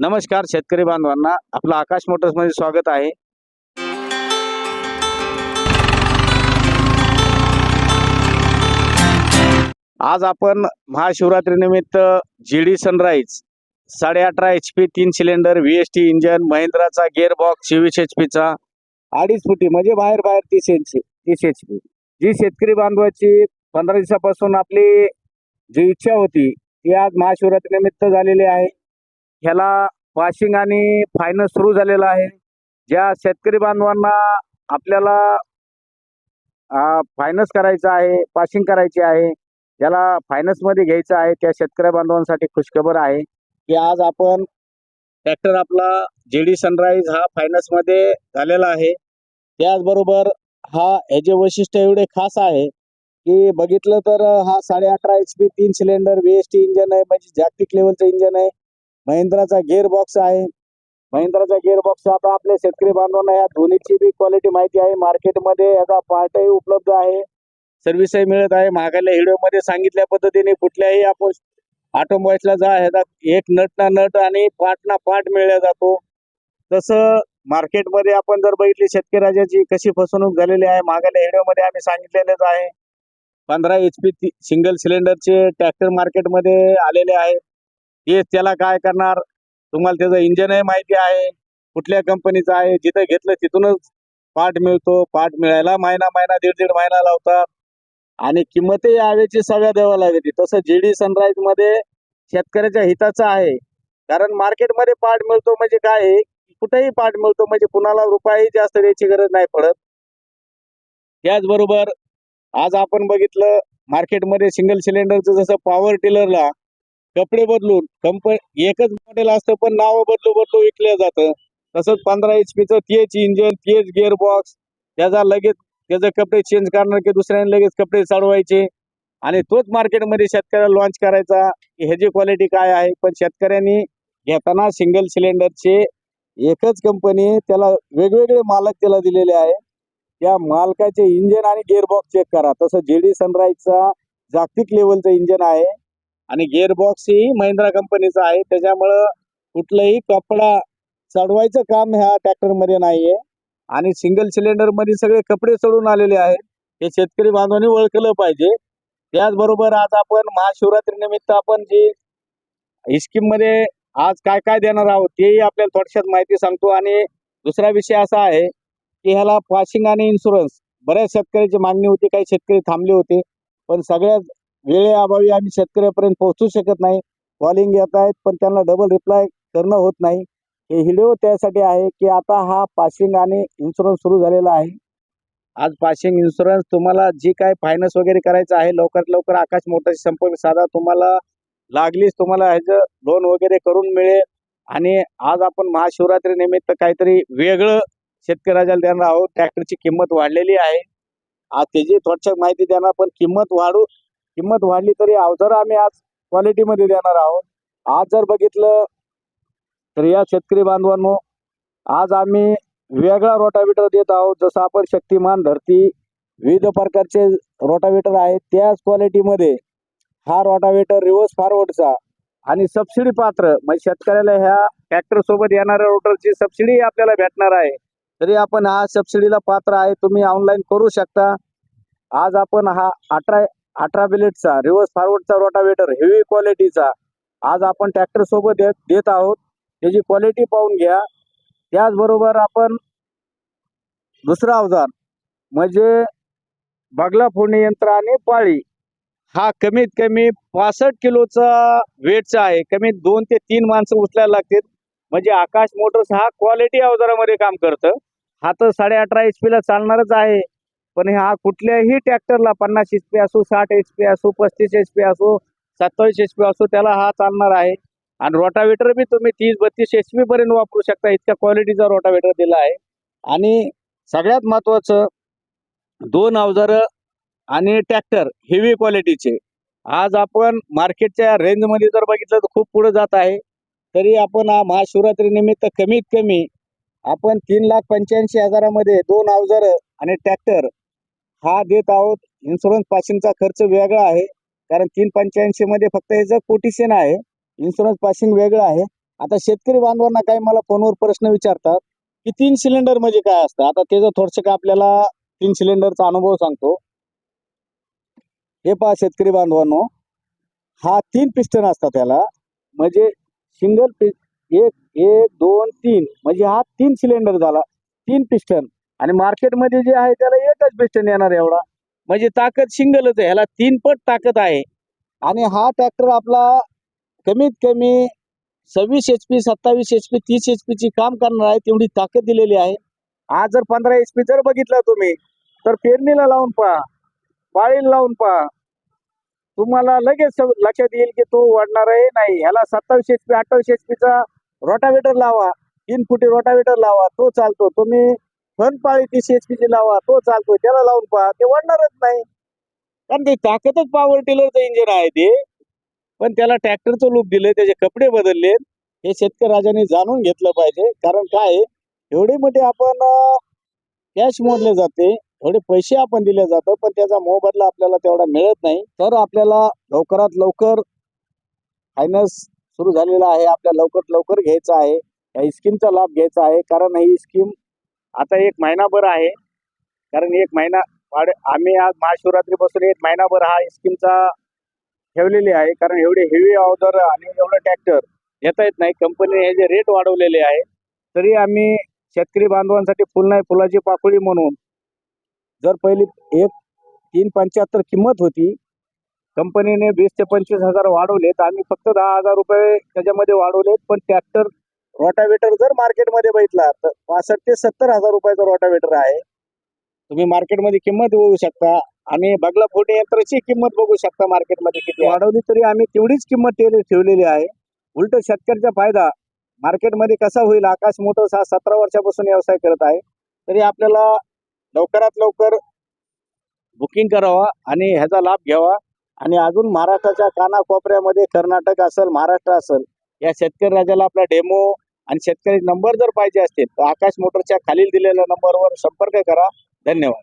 नमस्कार शेतकरी बांधवांना, आपलं आकाश मोटर्समध्ये स्वागत आहे. आज आपण महाशिवरात्रीनिमित्त GD sunrise 18.5 HP 3 cylinder VST engine, महिंद्राचा गिअर बॉक्स 26 HPचा 2.5 फुटी म्हणजे बाहेर 30 HP जी शेतकरी बांधवाची 15 दिवसापासून आपली जी इच्छा होती ती आज महाशिवरात्रीनिमित्त झालेली आहे. ह्याला वॉशिंग आणि फायनल सुरू झालेला आहे. ज्या शेतकरी बांधवांना आपल्याला फायनान्स करायचं आहे, पासिंग करायची आहे, ज्याला फायनान्समध्ये घ्यायचं आहे त्या शेतकरी बांधवांसाठी खुशखबर आहे की आज आपण ट्रॅक्टर आपला जीडी सनराइज हा फायनान्समध्ये झालेला आहे. त्याचबरोबर ह्याचे वैशिष्ट्य एवढे खास आहे की बघितलं तर हा 18.5 HP 3 सिलेंडर VST इंजन आहे, म्हणजे जागतिक लेवलचं इंजन आहे. महिंद्राचा गिअर बॉक्स आहे. महिंद्राचा गिअर बॉक्स आता आपल्या शेतकरी बांधवांना या दोन्हीची बी क्वालिटी माहिती आहे. मार्केटमध्ये याचा पार्टही उपलब्ध आहे, सर्व्हिसही मिळत आहे. मागायला व्हिडिओमध्ये सांगितल्या पद्धतीने कुठल्याही आपण ऑटोमोबाईल्सला जा ह्याचा एक नट ना नट आणि पार्ट ना पार्ट मिळला जातो. तसं मार्केटमध्ये आपण जर बघितली शेतकरी राजाची कशी फसवणूक झालेली आहे मागायला व्हिडिओमध्ये आम्ही सांगितलेलंच आहे. 15 HP सिंगल सिलेंडरचे ट्रॅक्टर मार्केटमध्ये आलेले आहेत. ते त्याला काय करणार, तुम्हाला त्याचं इंजनही माहिती आहे, कुठल्या कंपनीचं आहे, जिथं घेतलं तिथूनच पार्ट मिळतो. पार्ट मिळायला महिना दीड महिना लावतात आणि किंमतही यावेळेची सगळ्या द्यावं लागते. तसं जीडी सनराइज मध्ये शेतकऱ्याच्या हिताचं आहे, कारण मार्केटमध्ये पार्ट मिळतो म्हणजे काय, कुठेही पार्ट मिळतो म्हणजे कुणाला रुपयाही जास्त द्यायची गरज नाही पडत. त्याचबरोबर आज आपण बघितलं मार्केटमध्ये सिंगल सिलेंडरचं जसं पॉवर टिलरला कपडे बदलून एकच मॉडेल असतं पण नाव बदलू विकलं जातं. तसंच 15 HPचं तेच इंजन, तेच गिअर बॉक्स, त्याचा लगेच त्याचे कपडे चेंज करणार की दुसऱ्याने लगेच कपडे चढवायचे आणि तोच मार्केटमध्ये शेतकऱ्याला लॉन्च करायचा की ह्याची क्वालिटी काय आहे. पण शेतकऱ्यांनी घेताना सिंगल सिलेंडरचे एकच कंपनी त्याला वेगवेगळे मालक त्याला दिलेले आहे. त्या मालकाचे इंजन आणि गिअर बॉक्स चेक करा. तसं जीडी सनराइजचा जागतिक लेवलचं इंजन आहे आणि गिअर बॉक्स ही महिंद्रा कंपनीचा आहे. त्याच्यामुळं कुठलंही कपडा चढवायचं काम ह्या ट्रॅक्टर मध्ये नाहीये आणि सिंगल सिलेंडर मध्ये सगळे कपडे चढून आलेले आहेत. हे शेतकरी बांधवांनी ओळखलं पाहिजे. त्याचबरोबर आज आपण महाशिवरात्री निमित्त आपण जी स्कीम मध्ये आज काय काय देणार आहोत तेही आपल्याला थोडक्यात माहिती सांगतो. आणि दुसरा विषय असा आहे की ह्याला पासिंग आणि इन्शुरन्स बऱ्याच शेतकऱ्याची मागणी होती, काही शेतकरी थांबले होते, पण सगळ्यात वेळेअभावी आम्ही शेतकऱ्यापर्यंत पोहोचू शकत नाही. कॉलिंग येत आहेत पण त्यांना डबल रिप्लाय करणं होत नाही. हे व्हिडिओ त्यासाठी आहे की आता हा पासिंग आणि इन्शुरन्स सुरू झालेला आहे. आज पासिंग इन्शुरन्स तुम्हाला जी काय फायनान्स वगैरे करायचं आहे लवकरात लवकर आकाश मोटर्सशी संपर्क साधा. तुम्हाला लागलीच तुम्हाला ह्याचं लोन वगैरे करून मिळेल. आणि आज आपण महाशिवरात्री निमित्त काहीतरी वेगळं शेतकरी राजाला देणार आहोत. ट्रॅक्टरची किंमत वाढलेली आहे, आज त्याची थोडक्यात माहिती देणार. पण किंमत वाढली तरी अवजार आम्ही आज क्वालिटीमध्ये देणार आहोत. आज जर बघितलं तर या शेतकरी बांधवांनो आज आम्ही वेगळा रोटावेटर देत आहोत. जसं आपण शक्तिमान, धरती विविध प्रकारचे रोटावेटर आहेत त्याच क्वालिटीमध्ये हा रोटावेटर रिव्हर्स फॉरवर्डचा आणि सबसिडी पात्र, म्हणजे शेतकऱ्याला ह्या ट्रॅक्टर सोबत येणाऱ्या रोटरची सबसिडी आपल्याला भेटणार आहे. तरी आपण हा सबसिडीला पात्र आहे, तुम्ही ऑनलाईन करू शकता. आज आपण हा 18 बिलेटचा रिव्हर्स फॉरवर्डचा रोटावेटर हेवी क्वालिटीचा आज आपण ट्रॅक्टर सोबत देत आहोत. त्याची क्वालिटी पाहून घ्या. त्याचबरोबर आपण दुसरा अवजार म्हणजे बगला फोडणी यंत्र आणि पाळी हा कमीत कमी 65 किलोचा वेटचा आहे. कमीत 2 ते 3 माणसं उचलायला लागतील. म्हणजे आकाश मोटर्स हा क्वालिटी अवजारामध्ये काम करतं. हा तर 18.5 HP ला चालणारच आहे, पण हा कुठल्याही ट्रॅक्टरला 50 HP असो, 60 HP असो, 35 HP असो, 27 HP असो त्याला हा चालणार आहे. आणि रोटावेटर बी तुम्ही 30-32 HP पर्यंत वापरू शकता, इतक्या क्वालिटीचा रोटावेटर दिला आहे. आणि सगळ्यात महत्वाचं 2 अवजार आणि ट्रॅक्टर हेवी क्वालिटीचे आज आपण मार्केटच्या रेंजमध्ये जर बघितलं तर खूप पुढे जात आहे. तरी आपण महाशिवरात्री निमित्त कमीत कमी आपण 3,85,000 मध्ये 2 अवजार आणि ट्रॅक्टर हा देत आहोत. इन्शुरन्स पासिंगचा खर्च वेगळा आहे, कारण 385 मध्ये फक्त याचं कोटेशन आहे, इन्शुरन्स पासिंग वेगळं आहे. आता शेतकरी बांधवांना काही मला फोनवर प्रश्न विचारतात की 3 सिलेंडर म्हणजे काय असतं. आता त्याचं थोडंसं का आपल्याला 3 सिलेंडरचा अनुभव सांगतो. हे पहा शेतकरी बांधवांनो, हा 3 पिस्टन असतात त्याला. म्हणजे सिंगल एक एक दोन तीन म्हणजे हा 3 सिलेंडर झाला. 3 पिस्टन आणि मार्केटमध्ये जे आहे त्याला एकच पिस्टन येणार एवढा. म्हणजे ताकद सिंगलच आहे, ह्याला 3 पट ताकद आहे. आणि हा ट्रॅक्टर आपला कमीत कमी 26 HP 27 HP 30 HP ची काम करणार आहे, तेवढी ताकद दिलेली आहे. आज जर 15 HP जर बघितला तुम्ही तर पेरणीला लावून पहा, वाळीला लावून पहा, तुम्हाला लगेच लक्षात येईल की तो वाढणार आहे नाही. ह्याला 27 HP 28 HP चा रोटावेटर लावा, 3 फुटी रोटावेटर लावा, तो चालतो. तुम्ही फनपाळी 30 HP ची लावा, तो चालतो. त्याला लावून पहा, ते वाढणारच नाही. कारण ते ताकदच पॉवर टिलरचं इंजिन आहे ते. पण त्याला ट्रॅक्टरचं लूक दिले, त्याचे कपडे बदलले. हे शेतकरी राजाने जाणून घेतलं पाहिजे. कारण काय एवढे मोठे आपण कॅश मोजले जाते, एवढे पैसे आपण दिले जातो, पण त्याचा मोबदला आपल्याला तेवढा मिळत नाही. तर आपल्याला लवकरात लवकर फायनान्स सुरू झालेला आहे, आपल्याला लवकरात लवकर घ्यायचा आहे. या स्कीमचा लाभ घ्यायचा आहे. कारण ही स्कीम आता 1 महिनाभर आहे. कारण 1 महिना आम्ही आज महाशिवरात्रीपासून 1 महिनाभर हा स्कीमचा ठेवलेली आहे. कारण एवढे हेवी अवजार आणि एवढं ट्रॅक्टर येता येत नाही. कंपनीने हे जे रेट वाढवलेले आहे, तरी आम्ही शेतकरी बांधवांसाठी फुल नाही फुलाची पाकळी म्हणून जर पहिली 375 किंमत होती, कंपनीने 20 ते 25 हजार वाढवले, तर आम्ही फक्त 10,000 रुपये त्याच्यामध्ये वाढवले. पण ट्रॅक्टर रोटावेटर जर मार्केटमध्ये बघितला तर 65 ते 70 हजार रुपयाचा रोटावेटर आहे. तुम्ही मार्केटमध्ये किंमत बघू शकता आणि बगला फोडणी यंत्राची किंमत बघू शकता मार्केटमध्ये किती वाढवली, तरी आम्ही तेवढीच किंमत ठेवलेली आहे. उलट शेतकऱ्याचा फायदा मार्केटमध्ये कसा होईल. आकाश मोटर्स हा 17 वर्षापासून व्यवसाय करत आहे. तरी आपल्याला लवकरात लवकर बुकिंग करावा आणि ह्याचा लाभ घ्यावा. आणि अजून महाराष्ट्राच्या कानाकोपऱ्यामध्ये कर्नाटक असेल, महाराष्ट्र असेल, या शेतकरी राजाला आपला डेमो आणि शेतकरी नंबर जर पाहिजे असतील तर आकाश मोटरच्या खालील दिलेल्या नंबरवर संपर्क करा. धन्यवाद.